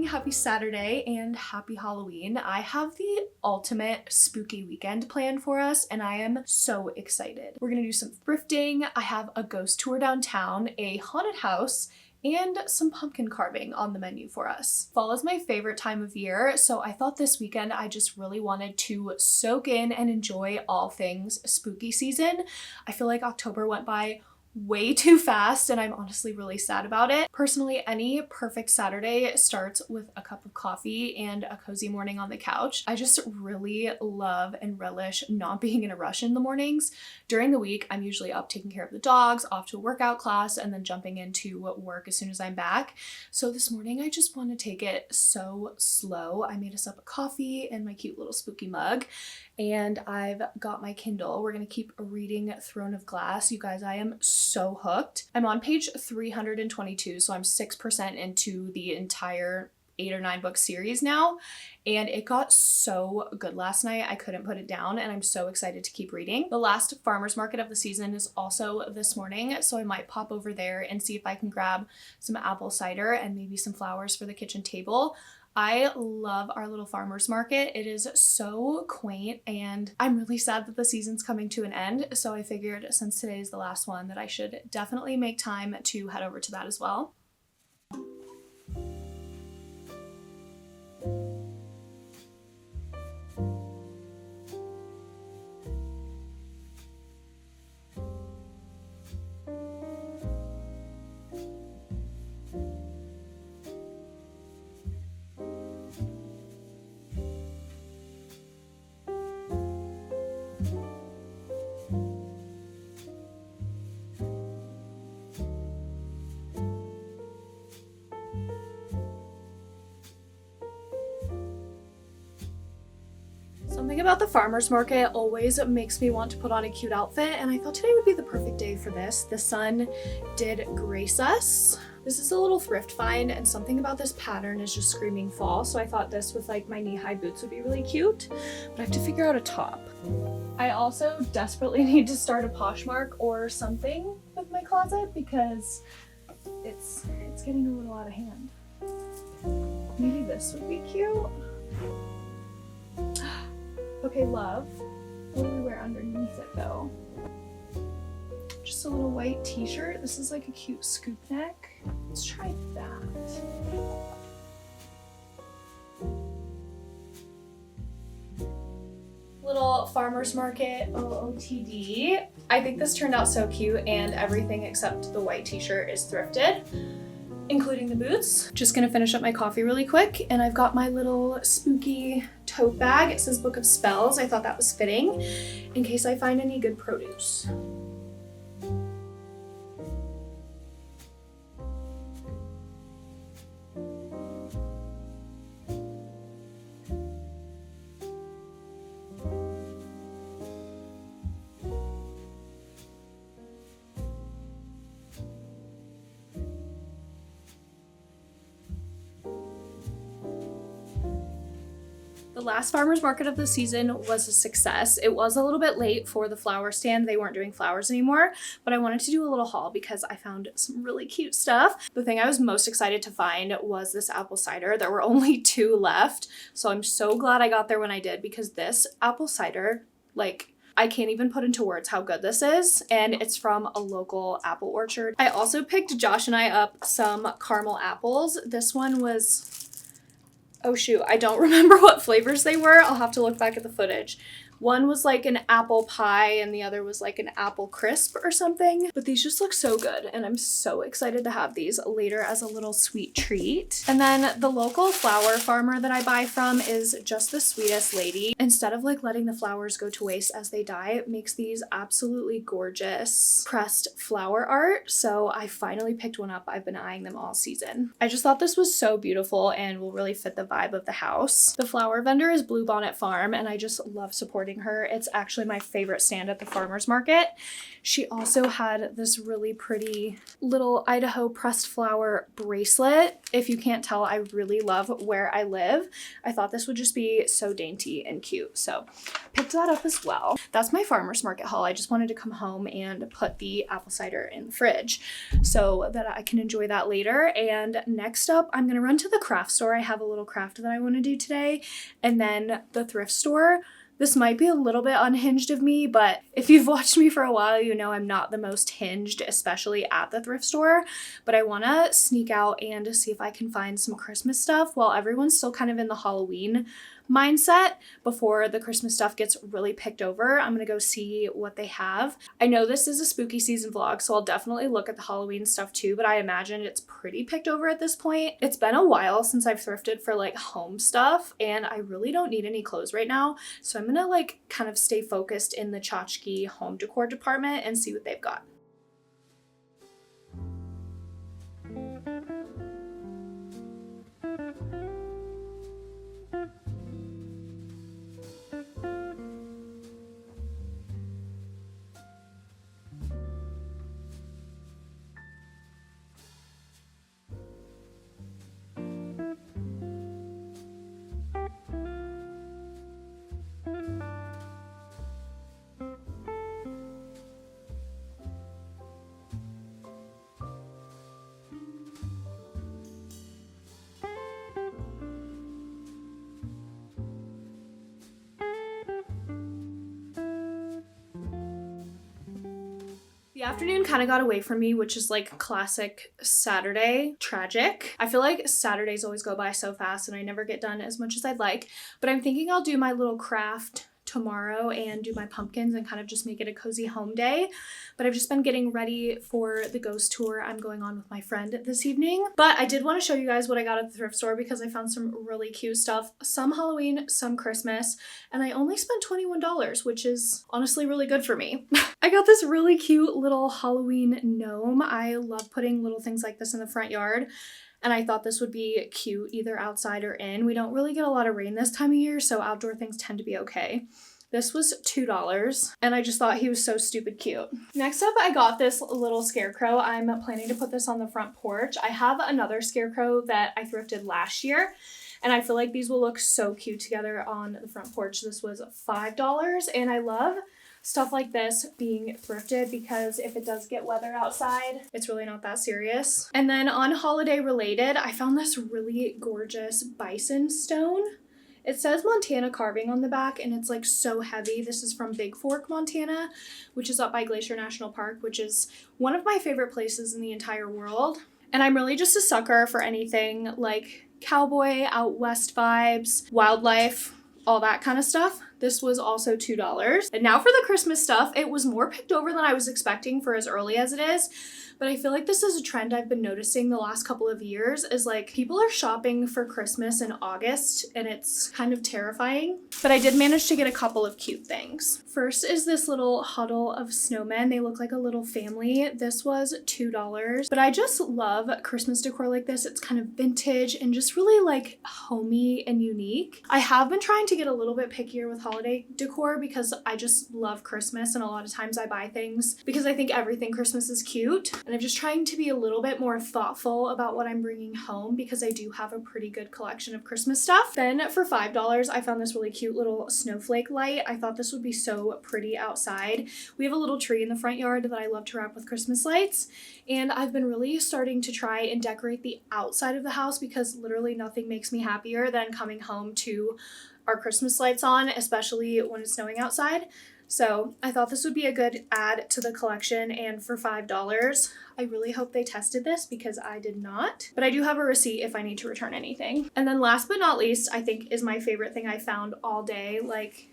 happy Saturday, and happy Halloween. I have the ultimate spooky weekend planned for us, and I am so excited. We're gonna do some thrifting. I have a ghost tour downtown, a haunted house, and some pumpkin carving on the menu for us. Fall is my favorite time of year, so I thought this weekend I just really wanted to soak in and enjoy all things spooky season. I feel like October went by way too fast, and I'm honestly really sad about it. Personally, any perfect Saturday starts with a cup of coffee and a cozy morning on the couch. I just really love and relish not being in a rush in the mornings. During the week, I'm usually up taking care of the dogs, off to a workout class, and then jumping into work as soon as I'm back. So this morning, I just want to take it so slow. I made us up a coffee and my cute little spooky mug, and I've got my Kindle. We're gonna keep reading Throne of Glass. You guys, I am so hooked. I'm on page 322, so I'm 6% into the entire 8 or 9 book series now, and it got so good last night. I couldn't put it down, and I'm so excited to keep reading. The last farmers market of the season is also this morning, so I might pop over there and see if I can grab some apple cider and maybe some flowers for the kitchen table. I love our little farmers market. It is so quaint, and I'm really sad that the season's coming to an end, so I figured since today is the last one that I should definitely make time to head over to that as well. Something about the farmer's market always makes me want to put on a cute outfit, and I thought today would be the perfect day for this. The sun did grace us. This is a little thrift find, and something about this pattern is just screaming fall, so I thought this with like my knee-high boots would be really cute, but I have to figure out a top. I also desperately need to start a Poshmark or something with my closet because it's getting a little out of hand. Maybe this would be cute. Okay, love. What do we wear underneath it though? Just a little white t-shirt. This is like a cute scoop neck. Let's try that. Little farmer's market OOTD. I think this turned out so cute, and everything except the white t-shirt is thrifted, including the boots. Just gonna finish up my coffee really quick, and I've got my little spooky tote bag. It says Book of Spells. I thought that was fitting in case I find any good produce. The last farmer's market of the season was a success. It was a little bit late for the flower stand. They weren't doing flowers anymore, but I wanted to do a little haul because I found some really cute stuff. The thing I was most excited to find was this apple cider. There were only 2 left, so I'm so glad I got there when I did, because this apple cider, like, I can't even put into words how good this is, and it's from a local apple orchard. I also picked Josh and I up some caramel apples. This one was, oh shoot, I don't remember what flavors they were. I'll have to look back at the footage. One was like an apple pie and the other was like an apple crisp or something. But these just look so good, and I'm so excited to have these later as a little sweet treat. And then the local flower farmer that I buy from is just the sweetest lady. Instead of like letting the flowers go to waste as they die, it makes these absolutely gorgeous pressed flower art. So I finally picked one up. I've been eyeing them all season. I just thought this was so beautiful and will really fit the vibe of the house. The flower vendor is Bluebonnet Farm, and I just love supporting showing her. It's actually my favorite stand at the farmer's market. She also had this really pretty little Idaho pressed flower bracelet. If you can't tell, I really love where I live. I thought this would just be so dainty and cute, so picked that up as well. That's my farmer's market haul. I just wanted to come home and put the apple cider in the fridge so that I can enjoy that later. And next up, I'm gonna run to the craft store. I have a little craft that I want to do today, and then the thrift store. This might be a little bit unhinged of me, but if you've watched me for a while, you know I'm not the most hinged, especially at the thrift store. But I want to sneak out and see if I can find some Christmas stuff while everyone's still kind of in the Halloween mindset before the Christmas stuff gets really picked over. I'm gonna go see what they have. I know this is a spooky season vlog, so I'll definitely look at the Halloween stuff too, but I imagine it's pretty picked over at this point. It's been a while since I've thrifted for like home stuff, and I really don't need any clothes right now, so I'm gonna like kind of stay focused in the tchotchke home decor department and see what they've got. The afternoon kind of got away from me, which is like classic Saturday tragic. I feel like Saturdays always go by so fast and I never get done as much as I'd like, but I'm thinking I'll do my little craft tomorrow and do my pumpkins and kind of just make it a cozy home day. But I've just been getting ready for the ghost tour I'm going on with my friend this evening. But I did want to show you guys what I got at the thrift store because I found some really cute stuff, some Halloween, some Christmas, and I only spent $21, which is honestly really good for me. I got this really cute little Halloween gnome. I love putting little things like this in the front yard, and I thought this would be cute either outside or in. We don't really get a lot of rain this time of year, so outdoor things tend to be okay. This was $2, and I just thought he was so stupid cute. Next up, I got this little scarecrow. I'm planning to put this on the front porch. I have another scarecrow that I thrifted last year, and I feel like these will look so cute together on the front porch. This was $5, and I love stuff like this being thrifted because if it does get weather outside, it's really not that serious. And then on holiday related, I found this really gorgeous bison stone. It says Montana carving on the back, and it's like so heavy. This is from Big Fork, Montana, which is up by Glacier National Park, which is one of my favorite places in the entire world. And I'm really just a sucker for anything like cowboy, out west vibes, wildlife, all that kind of stuff. This was also $2. And now for the Christmas stuff, it was more picked over than I was expecting for as early as it is. But I feel like this is a trend I've been noticing the last couple of years is like people are shopping for Christmas in August, and it's kind of terrifying. But I did manage to get a couple of cute things. First is this little huddle of snowmen. They look like a little family. This was $2. But I just love Christmas decor like this. It's kind of vintage and just really like homey and unique. I have been trying to get a little bit pickier with holiday decor because I just love Christmas, and a lot of times I buy things because I think everything Christmas is cute. And I'm just trying to be a little bit more thoughtful about what I'm bringing home because I do have a pretty good collection of Christmas stuff. Then for $5, I found this really cute little snowflake light. I thought this would be so pretty outside. We have a little tree in the front yard that I love to wrap with Christmas lights, and I've been really starting to try and decorate the outside of the house because literally nothing makes me happier than coming home to our Christmas lights on, especially when it's snowing outside. So I thought this would be a good add to the collection, and for $5, I really hope they tested this because I did not. But I do have a receipt if I need to return anything. And then last but not least, I think is my favorite thing I found all day. Like,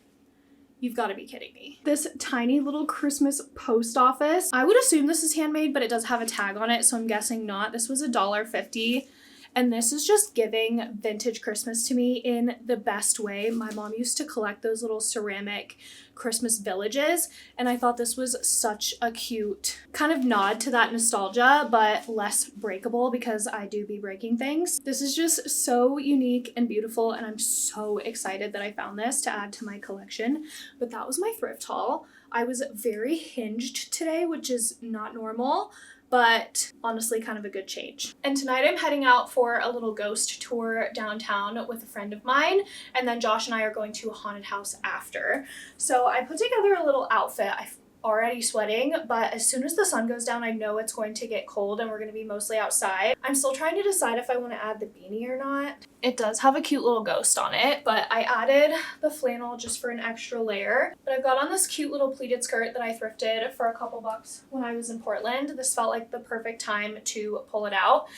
you've got to be kidding me. This tiny little Christmas post office. I would assume this is handmade, but it does have a tag on it, so I'm guessing not. This was $1.50. And this is just giving vintage Christmas to me in the best way. My mom used to collect those little ceramic Christmas villages, and I thought this was such a cute kind of nod to that nostalgia, but less breakable because I do be breaking things. This is just so unique and beautiful, and I'm so excited that I found this to add to my collection. But that was my thrift haul. I was very hinged today, which is not normal, but honestly kind of a good change. And tonight I'm heading out for a little ghost tour downtown with a friend of mine, and then Josh and I are going to a haunted house after. So I put together a little outfit. I'm already sweating, but as soon as the sun goes down, I know it's going to get cold and we're going to be mostly outside. I'm still trying to decide if I want to add the beanie or not. It does have a cute little ghost on it, but I added the flannel just for an extra layer. But I've got on this cute little pleated skirt that I thrifted for a couple bucks when I was in Portland. This felt like the perfect time to pull it out.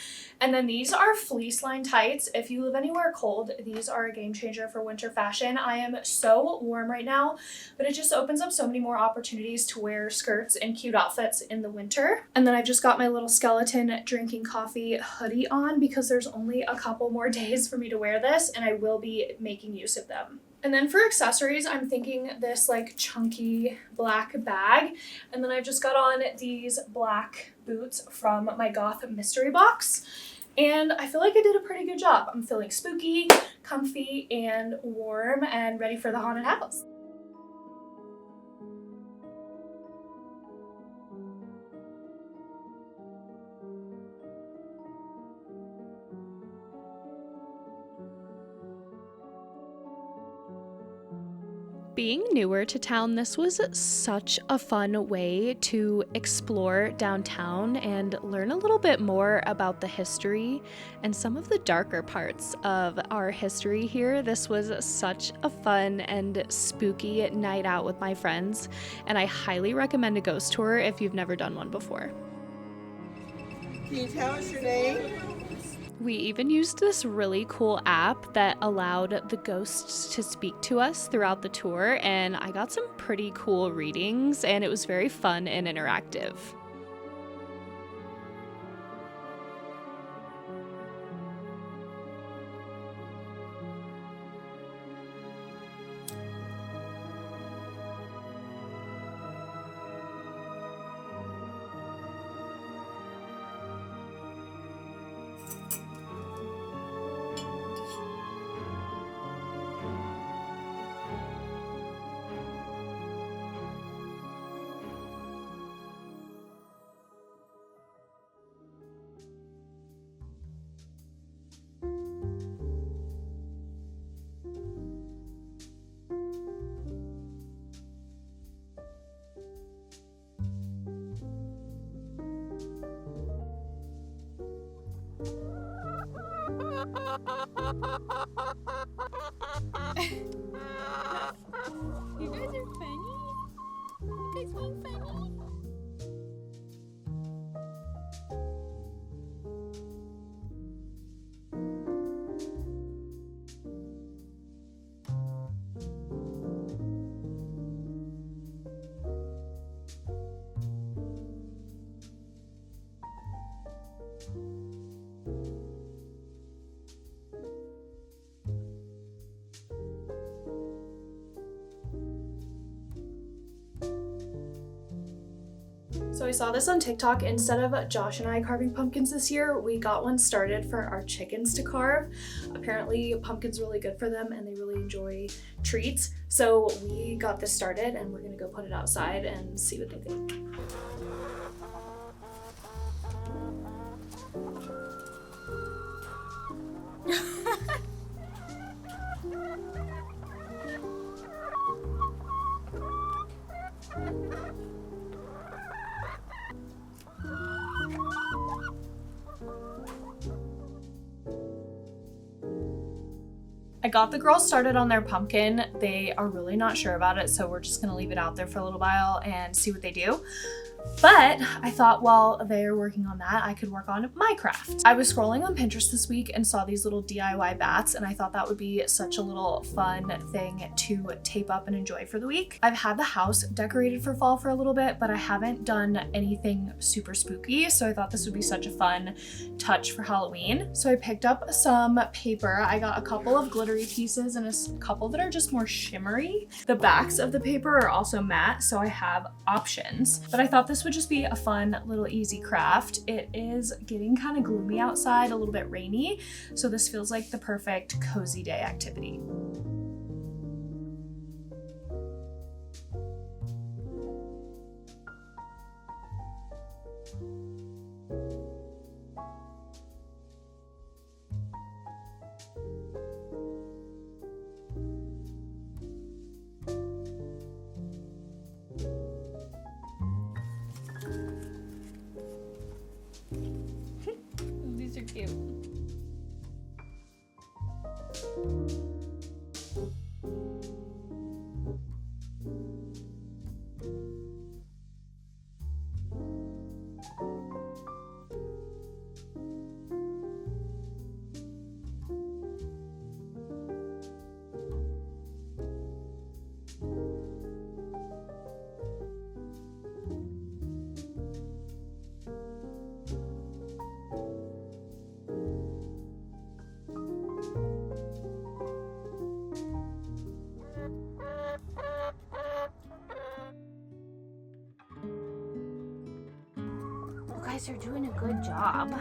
And then these are fleece lined tights. If you live anywhere cold, these are a game changer for winter fashion. I am so warm right now, but it just opens up so many more opportunities to wear skirts and cute outfits in the winter. And then I've just got my little skeleton drinking coffee hoodie on because there's only a couple more days for me to wear this, and I will be making use of them. And then for accessories, I'm thinking this like chunky black bag, and then I've just got on these black boots from my Goth mystery box, and I feel like I did a pretty good job. I'm feeling spooky, comfy, and warm, and ready for the haunted house. Being newer to town, this was such a fun way to explore downtown and learn a little bit more about the history and some of the darker parts of our history here. This was such a fun and spooky night out with my friends, and I highly recommend a ghost tour if you've never done one before. Can you tell us your name? We even used this really cool app that allowed the ghosts to speak to us throughout the tour, and I got some pretty cool readings, and it was very fun and interactive. You guys are funny. You guys being funny. So I saw this on TikTok. Instead of Josh and I carving pumpkins this year, we got one started for our chickens to carve. Apparently pumpkin's really good for them and they really enjoy treats. So we got this started and we're gonna go put it outside and see what they think. I got the girls started on their pumpkin. They are really not sure about it, so we're just gonna leave it out there for a little while and see what they do. But I thought while they're working on that, I could work on my craft. I was scrolling on Pinterest this week and saw these little DIY bats, and I thought that would be such a little fun thing to tape up and enjoy for the week. I've had the house decorated for fall for a little bit, but I haven't done anything super spooky, so I thought this would be such a fun touch for Halloween. So I picked up some paper. I got a couple of glittery pieces and a couple that are just more shimmery. The backs of the paper are also matte, so I have options. But I thought this would just be a fun little easy craft. It is getting kind of gloomy outside, a little bit rainy, so this feels like the perfect cozy day activity. These are cute. You guys are doing a good job.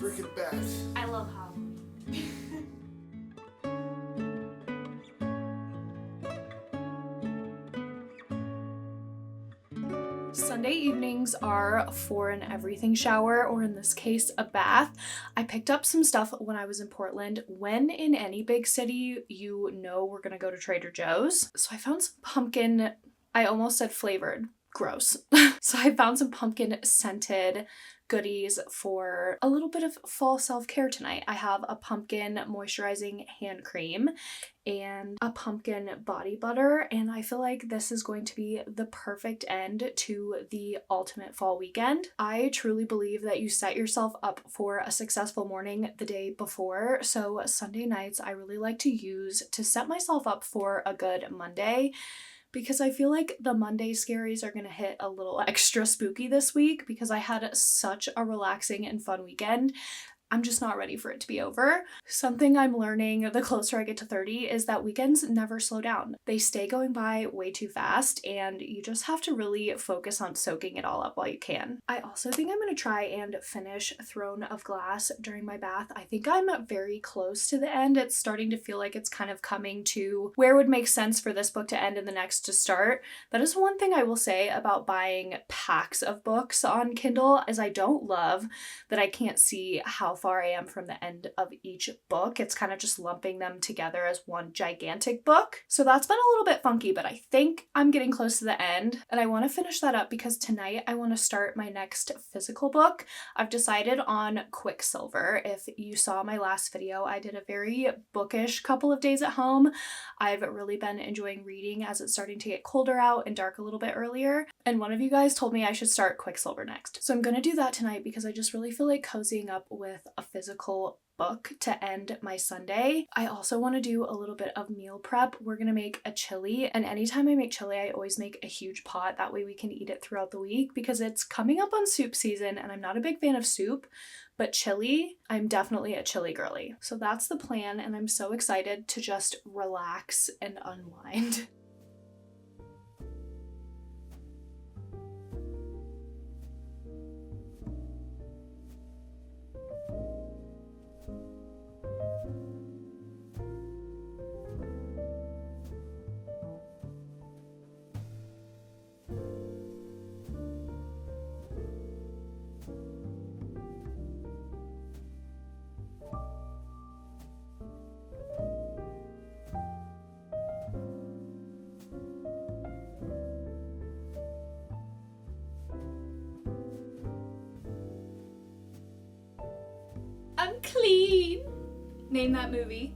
Freaking bats. I love Halloween. Sunday evenings are for an everything shower, or in this case, a bath. I picked up some stuff when I was in Portland. When in any big city, you know we're gonna go to Trader Joe's. So I found some pumpkin, I almost said flavored, gross. So I found some pumpkin scented goodies for a little bit of fall self-care tonight. I have a pumpkin moisturizing hand cream and a pumpkin body butter, and I feel like this is going to be the perfect end to the ultimate fall weekend. I truly believe that you set yourself up for a successful morning the day before, so Sunday nights I really like to use to set myself up for a good Monday, because I feel like the Monday scaries are going to hit a little extra spooky this week because I had such a relaxing and fun weekend. I'm just not ready for it to be over. Something I'm learning the closer I get to 30 is that weekends never slow down. They stay going by way too fast, and you just have to really focus on soaking it all up while you can. I also think I'm going to try and finish Throne of Glass during my bath. I think I'm very close to the end. It's starting to feel like it's kind of coming to where it would make sense for this book to end and the next to start. That is one thing I will say about buying packs of books on Kindle, is I don't love that I can't see how far I am from the end of each book. It's kind of just lumping them together as one gigantic book. So that's been a little bit funky, but I think I'm getting close to the end, and I want to finish that up because tonight I want to start my next physical book. I've decided on Quicksilver. If you saw my last video, I did a very bookish couple of days at home. I've really been enjoying reading as it's starting to get colder out and dark a little bit earlier, and one of you guys told me I should start Quicksilver next. So I'm going to do that tonight because I just really feel like cozying up with a physical book to end my Sunday. I also want to do a little bit of meal prep. We're gonna make a chili, and anytime I make chili, I always make a huge pot. That way we can eat it throughout the week because it's coming up on soup season and I'm not a big fan of soup, but chili, I'm definitely a chili girly. So that's the plan, and I'm so excited to just relax and unwind. I'm clean. Name that movie.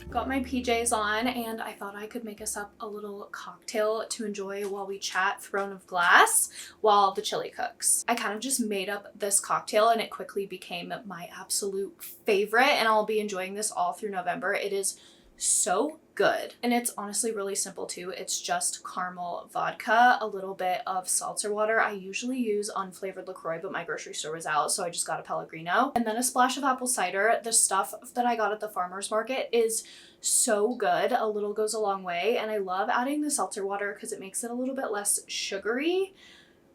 Got my PJs on, and I thought I could make us up a little cocktail to enjoy while we chat Throne of Glass while the chili cooks. I kind of just made up this cocktail and it quickly became my absolute favorite, and I'll be enjoying this all through November. It is so good, and it's honestly really simple too. It's just caramel vodka, a little bit of seltzer water. I usually use unflavored LaCroix, but my grocery store was out, so I just got a Pellegrino, and then a splash of apple cider. The stuff that I got at the farmer's market is so good. A little goes a long way, and I love adding the seltzer water because it makes it a little bit less sugary,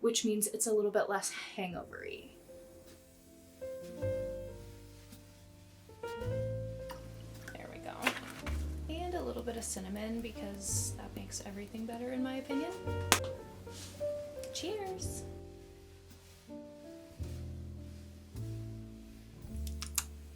which means it's a little bit less hangovery. A little bit of cinnamon because that makes everything better in my opinion. Cheers.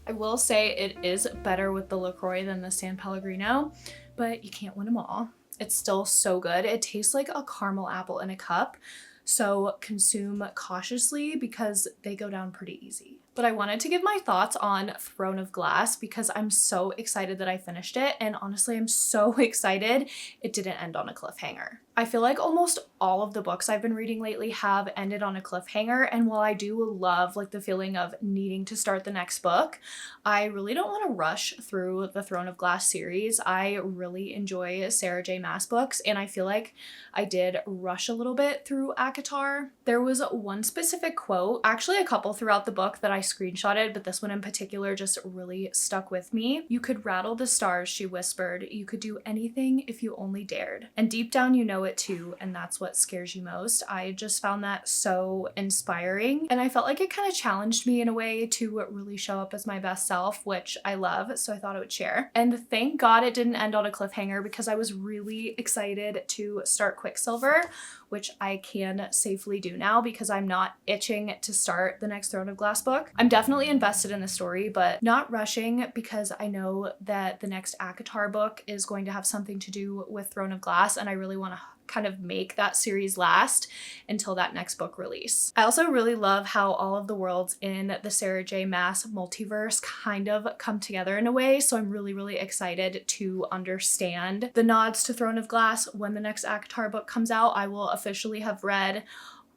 I will say it is better with the LaCroix than the San Pellegrino, but you can't win them all. It's still so good. It tastes like a caramel apple in a cup, so consume cautiously because they go down pretty easy. But I wanted to give my thoughts on Throne of Glass because I'm so excited that I finished it, and honestly I'm so excited it didn't end on a cliffhanger. I feel like almost all of the books I've been reading lately have ended on a cliffhanger, and while I do love like the feeling of needing to start the next book, I really don't want to rush through the Throne of Glass series. I really enjoy Sarah J. Maas books, and I feel like I did rush a little bit through ACOTAR. There was one specific quote, actually a couple throughout the book, that I screenshotted, but this one in particular just really stuck with me. "You could rattle the stars," she whispered. "You could do anything if you only dared. And deep down you know it too, and that's what scares you most." I just found that so inspiring, and I felt like it kind of challenged me in a way to really show up as my best self, which I love, so I thought I would share. And thank God it didn't end on a cliffhanger because I was really excited to start Quicksilver, which I can safely do now because I'm not itching to start the next Throne of Glass book. I'm definitely invested in the story, but not rushing because I know that the next ACOTAR book is going to have something to do with Throne of Glass, and I really want to kind of make that series last until that next book release. I also really love how all of the worlds in the Sarah J. Maas multiverse kind of come together in a way, so I'm really excited to understand the nods to Throne of Glass. When the next ACOTAR book comes out, I will officially have read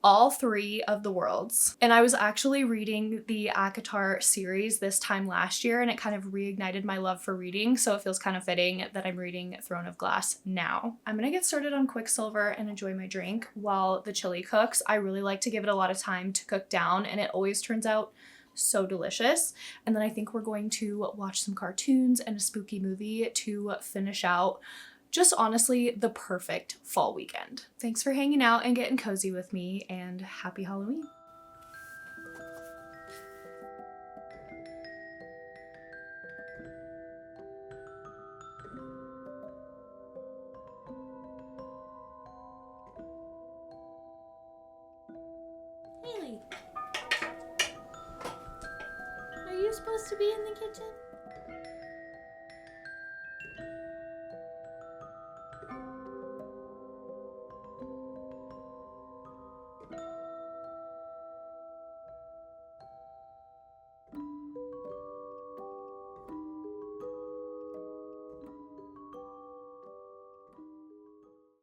all 3 of the worlds. And I was actually reading the ACOTAR series this time last year, and it kind of reignited my love for reading, so it feels kind of fitting that I'm reading Throne of Glass now. I'm gonna get started on Quicksilver and enjoy my drink while the chili cooks. I really like to give it a lot of time to cook down, and it always turns out so delicious. And then I think we're going to watch some cartoons and a spooky movie to finish out just honestly the perfect fall weekend. Thanks for hanging out and getting cozy with me, and happy Halloween. Haley, are you supposed to be in the kitchen?